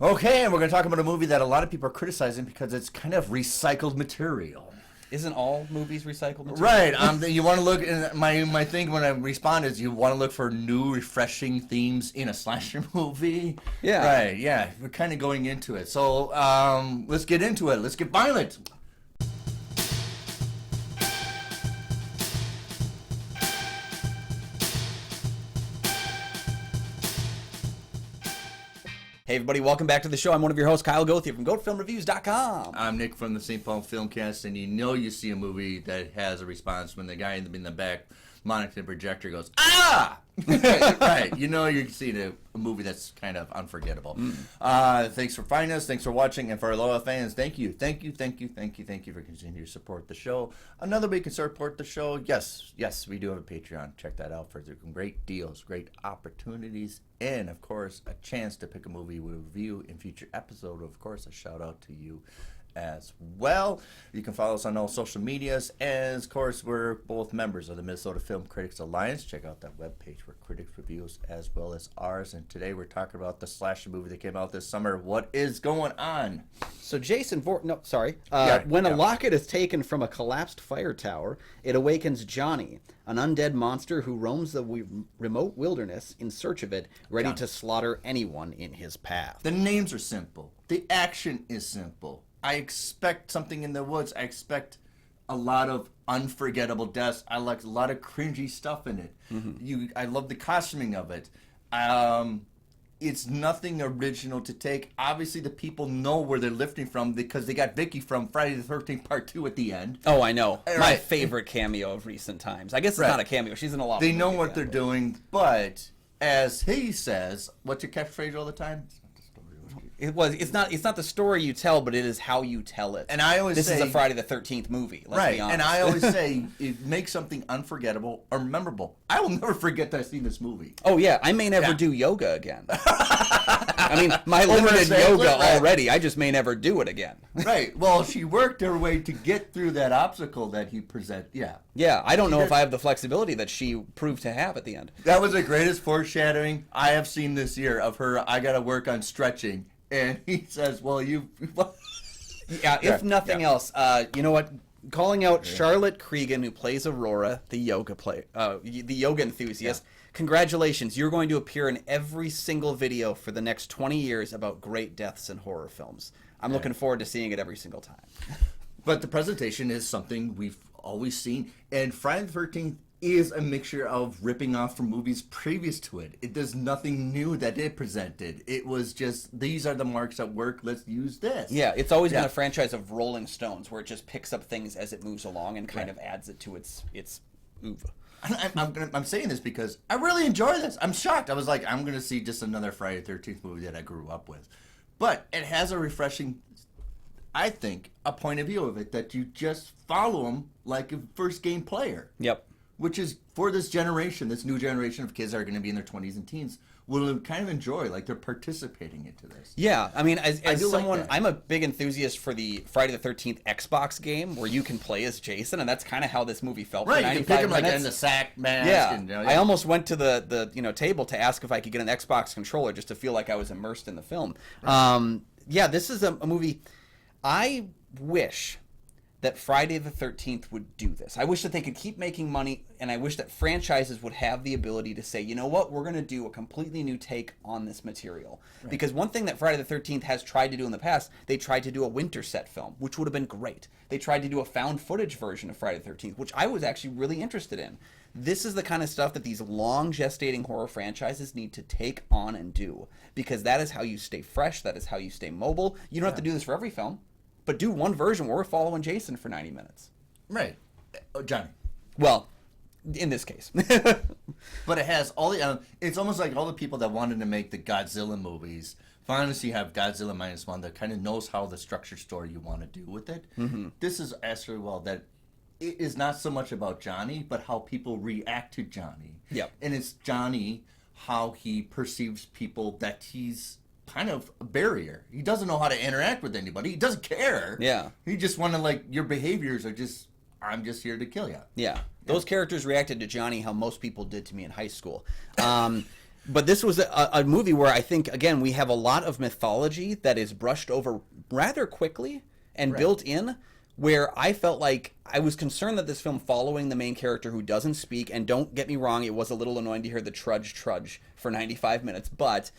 Okay, and we're going to talk about a movie that a lot of people are criticizing because it's kind of recycled material. Isn't all movies recycled material? Right. You want to look. My thing when I respond is you want to look for new, refreshing themes in a slasher movie. Yeah. Right. Yeah. We're kind of going into it. So let's get into it. Let's get violent. Hey everybody, welcome back to the show. I'm one of your hosts, Kyle Goethe from GoatFilmReviews.com. I'm Nick from the St. Paul Filmcast, and you see a movie that has a response when the guy in the back monitor projector goes, ah! Right. You're seeing a movie that's kind of unforgettable. Thanks for finding us. Thanks for watching. And for our loyal fans, thank you for continuing to support the show. Another way you can support the show. Yes, we do have a Patreon. Check that out for some great deals, great opportunities, and, of course, a chance to pick a movie we review in future episode. Of course, a shout-out to you as well. You can follow us on all social medias, and of course we're both members of the Minnesota Film Critics Alliance. Check out that webpage for critics reviews as well as ours, and today we're talking about the slasher movie that came out this summer. What is going on? So when a locket is taken from a collapsed fire tower, it awakens Johnny, an undead monster who roams the remote wilderness in search of it, ready to slaughter anyone in his path. The names are simple, the action is simple. I expect something in the woods. I expect a lot of unforgettable deaths. I like a lot of cringy stuff in it. I love the costuming of it. It's nothing original to take. Obviously, the people know where they're lifting from because they got Vicky from Friday the 13th Part 2 at the end. Oh, I know. Right. My favorite cameo of recent times. I guess it's not a cameo. She's in a lot of They know what they're doing, but as he says, what's your catchphrase all the time? It's not the story you tell, but it is how you tell it. And I always say this is a Friday the 13th movie. Let's be honest. And I always say it makes something unforgettable or memorable. I will never forget that I've seen this movie. Oh yeah, I may never do yoga again. I mean, my limited yoga already. I just may never do it again. Right. Well, she worked her way to get through that obstacle that he presented. Yeah. Yeah. I don't know if I have the flexibility that she proved to have at the end. That was the greatest foreshadowing I have seen this year of her. I got to work on stretching. And he says, well, if nothing else, you know what? Calling out Charlotte Cregan, who plays Aurora, the yoga enthusiast. Yeah. Congratulations. You're going to appear in every single video for the next 20 years about great deaths in horror films. I'm looking forward to seeing it every single time. But the presentation is something we've always seen. And Friday the 13th is a mixture of ripping off from movies previous to it. It does nothing new that it presented. It was just, these are the marks that work, let's use this. Yeah, it's always been a franchise of Rolling Stones, where it just picks up things as it moves along and kind of adds it to its oeuvre. I'm saying this because I really enjoy this. I'm shocked. I was like, I'm going to see just another Friday the 13th movie that I grew up with. But it has a refreshing, I think, a point of view of it that you just follow them like a first game player. Yep. Which is, for this generation, this new generation of kids that are going to be in their 20s and teens, will kind of enjoy, like they're participating into this. Yeah, I mean, as someone, like I'm a big enthusiast for the Friday the 13th Xbox game where you can play as Jason, and that's kind of how this movie felt. Right, for 95 you can pick him minutes. like in the sack mask. Yeah, and, I almost went to the table to ask if I could get an Xbox controller just to feel like I was immersed in the film. Right. This is a movie. I wish that Friday the 13th would do this. I wish that they could keep making money, and I wish that franchises would have the ability to say, you know what, we're going to do a completely new take on this material. Right. Because one thing that Friday the 13th has tried to do in the past, they tried to do a winter set film, which would have been great. They tried to do a found footage version of Friday the 13th, which I was actually really interested in. This is the kind of stuff that these long gestating horror franchises need to take on and do, because that is how you stay fresh, that is how you stay mobile. You don't have to do this for every film. But do one version where we're following Jason for 90 minutes. Right. Johnny. Well, in this case. But it has all the... it's almost like all the people that wanted to make the Godzilla movies finally you have Godzilla -1 that kind of knows how the structured story you want to do with it. Mm-hmm. This is actually, that it is not so much about Johnny, but how people react to Johnny. Yep. And it's Johnny, how he perceives people, that he's kind of a barrier. He doesn't know how to interact with anybody. He doesn't care. Yeah. He just want to, your behaviors are just, I'm just here to kill you. Yeah. Those characters reacted to Johnny how most people did to me in high school. But this was a movie where I think, again, we have a lot of mythology that is brushed over rather quickly and built in, where I felt like I was concerned that this film, following the main character who doesn't speak, and don't get me wrong, it was a little annoying to hear the trudge for 95 minutes, but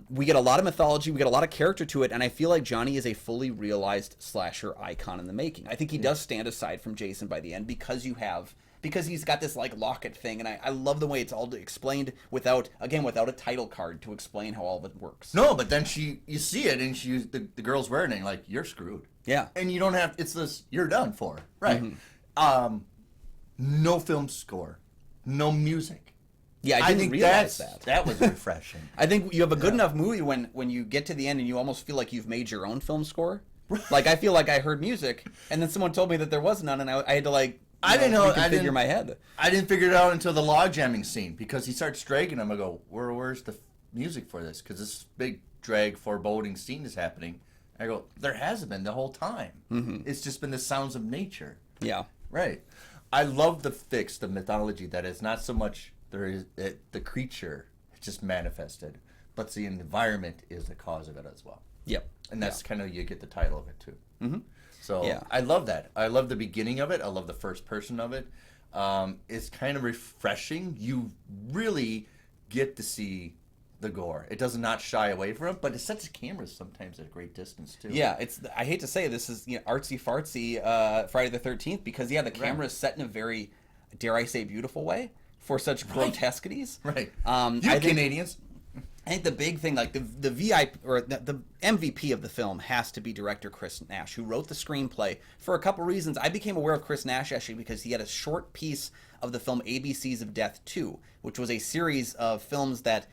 we get a lot of mythology, we get a lot of character to it, and I feel like Johnny is a fully realized slasher icon in the making. I think he does stand aside from Jason by the end because he's got this like locket thing, and I love the way it's all explained without a title card to explain how all of it works. No, but then you see it, and the girl's wearing it, and like, you're screwed. Yeah. And you don't have, it's this, you're done for. Right. No film score. No music. Yeah, I didn't realize that. That was refreshing. I think you have a good enough movie when you get to the end and you almost feel like you've made your own film score. Like, I feel like I heard music, and then someone told me that there was none, and I had to like, I didn't know. I figure my head. I didn't figure it out until the log jamming scene, because he starts dragging him. I go, where's the music for this? Because this big drag foreboding scene is happening. I go, there hasn't been the whole time. It's just been the sounds of nature. Yeah. Right. I love the mythology that is not so much the creature just manifested, but the environment is the cause of it as well. Yep. And that's kind of, you get the title of it too. So I love that. I love the beginning of it. I love the first person of it. It's kind of refreshing. You really get to see the gore. It does not shy away from it, but it sets the cameras sometimes at a great distance too. Yeah, I hate to say it, this is artsy fartsy Friday the 13th, because the camera is set in a very, dare I say, beautiful way for such grotesquities. Right. Canadians. I think the big thing, like the VIP or the MVP of the film, has to be director Chris Nash, who wrote the screenplay. For a couple reasons, I became aware of Chris Nash actually because he had a short piece of the film ABCs of Death 2, which was a series of films that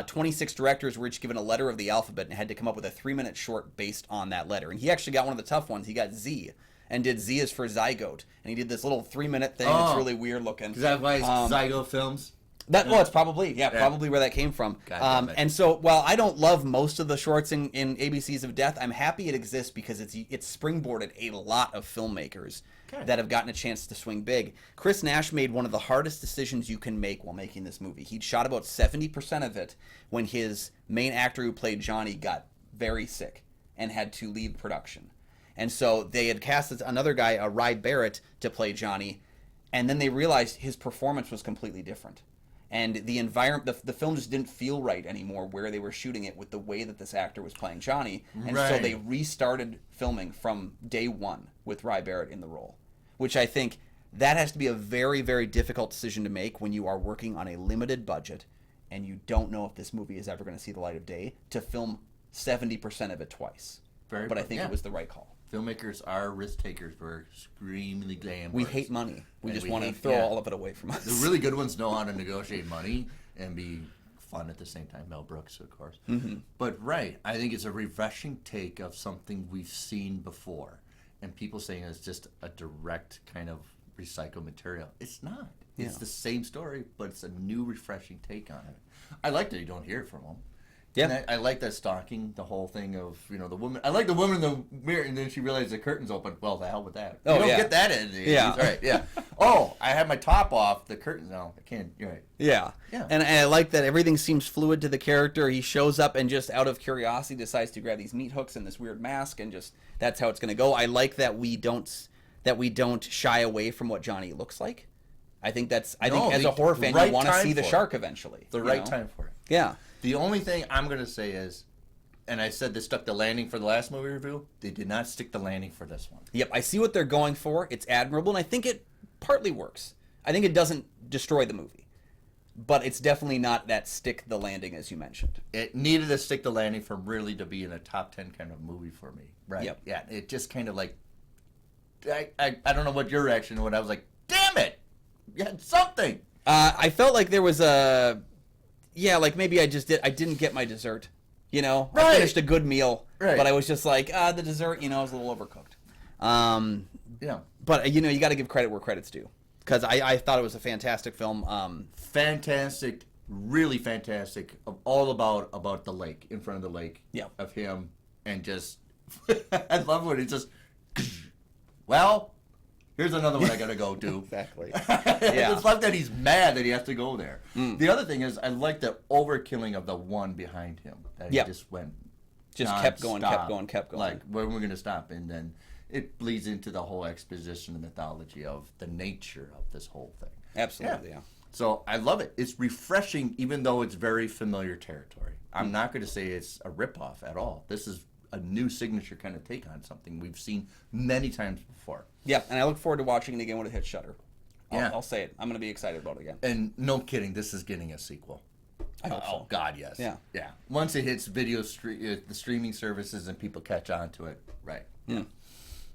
26 directors were each given a letter of the alphabet and had to come up with a 3-minute short based on that letter. And he actually got one of the tough ones. He got Z, and did Z is for Zygote, and he did this little 3-minute thing. It's really weird looking. Is that why it's Zygote Films? It's probably probably where that came from. And so while I don't love most of the shorts in ABCs of Death, I'm happy it exists because it's springboarded a lot of filmmakers that have gotten a chance to swing big. Chris Nash made one of the hardest decisions you can make while making this movie. He'd shot about 70% of it when his main actor who played Johnny got very sick and had to leave production. And so they had cast another guy, Rye Barrett, to play Johnny, and then they realized his performance was completely different. And the environment, the film just didn't feel right anymore where they were shooting it with the way that this actor was playing Johnny. And so they restarted filming from day one with Rye Barrett in the role, which I think that has to be a very, very difficult decision to make when you are working on a limited budget and you don't know if this movie is ever going to see the light of day, to film 70% of it twice. But I think it was the right call. Filmmakers are risk takers. We're extremely glamorous. We hate money. We just want to throw all of it away from us. The really good ones know how to negotiate money and be fun at the same time. Mel Brooks, of course. But I think it's a refreshing take of something we've seen before. And people saying it's just a direct kind of recycled material. It's not. It's the same story, but it's a new, refreshing take on it. I like that you don't hear it from them. Yeah, and I like that stalking, the whole thing of, the woman. I like the woman in the mirror, and then she realized the curtain's open. Well, the hell with that. You don't get that in the 80s. Right, yeah. Oh, I have my top off, the curtains. No, I can't. You're right. Yeah. And I like that everything seems fluid to the character. He shows up and just out of curiosity decides to grab these meat hooks and this weird mask, and just that's how it's going to go. I like that we don't shy away from what Johnny looks like. I think as a horror fan, you want to see the shark eventually. The right time for it. Yeah. The only thing I'm going to say is, and I said they stuck the landing for the last movie review, they did not stick the landing for this one. Yep, I see what they're going for. It's admirable, and I think it partly works. I think it doesn't destroy the movie, but it's definitely not that stick the landing as you mentioned. It needed to stick the landing for really to be in a top 10 kind of movie for me. Right. Yep. Yeah, it just kind of like, I don't know what your reaction was. I was like, damn it, you had something. I felt like there was like maybe I didn't get my dessert, I finished a good meal, but I was just like, the dessert, is a little overcooked. But you got to give credit where credit's due, because I thought it was a fantastic film. Fantastic, really fantastic, all about the lake, in front of the lake, of him, and just, I love when it's just, well, Here's another one I gotta go do. Exactly. It's like that he's mad that he has to go there. The other thing is, I like the overkilling of the one behind him. That he just went. Just kept going. Like, when we're gonna stop, and then it bleeds into the whole exposition and mythology of the nature of this whole thing. Absolutely, yeah. So I love it. It's refreshing, even though it's very familiar territory. I'm not going to say it's a ripoff at all. This is a new signature kind of take on something we've seen many times before. Yeah, and I look forward to watching it again when it hits Shudder. Yeah. I'll say it. I'm going to be excited about it again. And no kidding, this is getting a sequel. I hope so. Oh, God, yes. Yeah. Yeah. Once it hits the streaming services and people catch on to it, right. Yeah.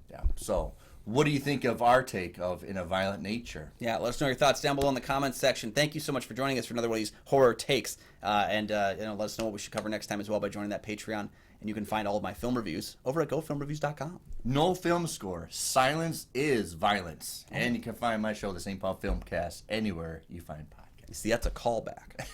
Yeah. So, what do you think of our take of In a Violent Nature? Yeah, let us know your thoughts down below in the comments section. Thank you so much for joining us for another one of these horror takes. And let us know what we should cover next time as well by joining that Patreon. And you can find all of my film reviews over at gofilmreviews.com. No film score. Silence is violence. And you can find my show, the St. Paul Filmcast, anywhere you find podcasts. See, that's a callback.